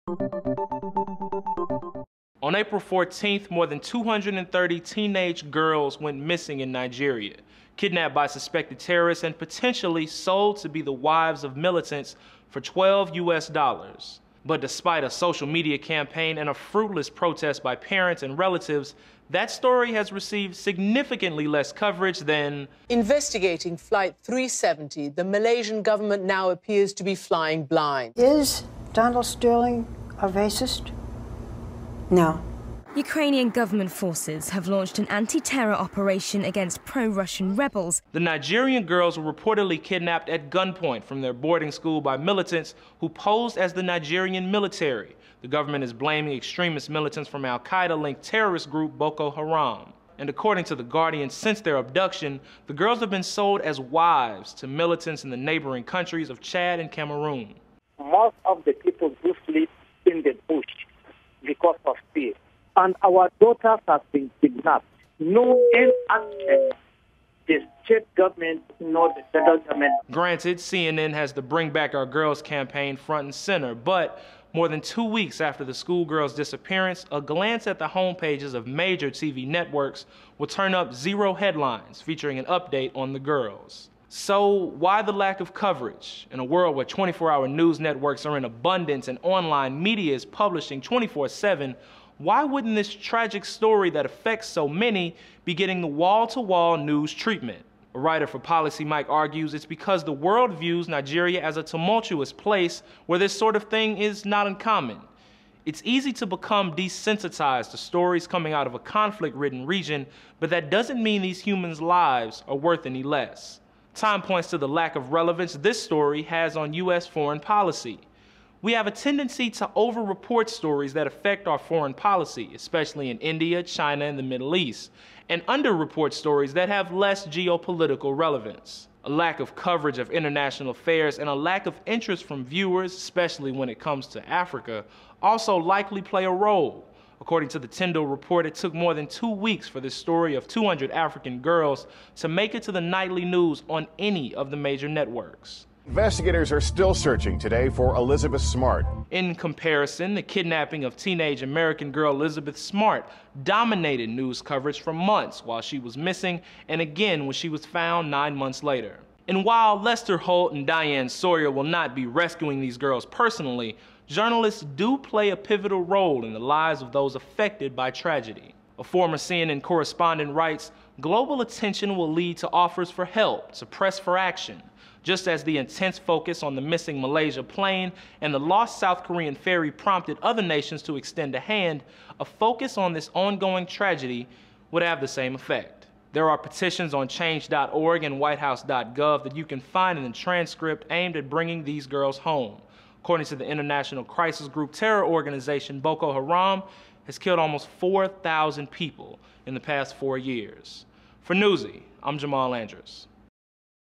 On April 14th, more than 230 teenage girls went missing in Nigeria, kidnapped by suspected terrorists and potentially sold to be the wives of militants for $12 US. But despite a social media campaign and a fruitless protest by parents and relatives, that story has received significantly less coverage than... Investigating Flight 370, the Malaysian government now appears to be flying blind. Is Donald Sterling a racist? No. Ukrainian government forces have launched an anti-terror operation against pro-Russian rebels. The Nigerian girls were reportedly kidnapped at gunpoint from their boarding school by militants who posed as the Nigerian military. The government is blaming extremist militants from al-Qaeda-linked terrorist group Boko Haram. And according to The Guardian, since their abduction, the girls have been sold as wives to militants in the neighboring countries of Chad and Cameroon. Most of the people do sleep in the bush because of fear. And our daughters have been kidnapped. No action, the state government nor the federal government. Granted, CNN has the Bring Back Our Girls campaign front and center, but more than 2 weeks after the schoolgirls' disappearance, a glance at the homepages of major TV networks will turn up 0 headlines featuring an update on the girls. So why the lack of coverage? In a world where 24-hour news networks are in abundance and online media is publishing 24/7, why wouldn't this tragic story that affects so many be getting the wall-to-wall news treatment? A writer for Policy Mike argues it's because the world views Nigeria as a tumultuous place where this sort of thing is not uncommon. It's easy to become desensitized to stories coming out of a conflict-ridden region, but that doesn't mean these humans' lives are worth any less. Time points to the lack of relevance this story has on U.S. foreign policy. We have a tendency to over-report stories that affect our foreign policy, especially in India, China, and the Middle East, and under-report stories that have less geopolitical relevance. A lack of coverage of international affairs and a lack of interest from viewers, especially when it comes to Africa, also likely play a role. According to the Tyndall report, it took more than 2 weeks for this story of 200 African girls to make it to the nightly news on any of the major networks. Investigators are still searching today for Elizabeth Smart. In comparison, the kidnapping of teenage American girl Elizabeth Smart dominated news coverage for months while she was missing, and again when she was found 9 months later. And while Lester Holt and Diane Sawyer will not be rescuing these girls personally, journalists do play a pivotal role in the lives of those affected by tragedy. A former CNN correspondent writes, "Global attention will lead to offers for help, to press for action. Just as the intense focus on the missing Malaysia plane and the lost South Korean ferry prompted other nations to extend a hand, a focus on this ongoing tragedy would have the same effect." There are petitions on change.org and whitehouse.gov that you can find in the transcript aimed at bringing these girls home. According to the international crisis group terror organization Boko Haram, has killed almost 4,000 people in the past 4 years. For Newsy, I'm Jamal Andrews.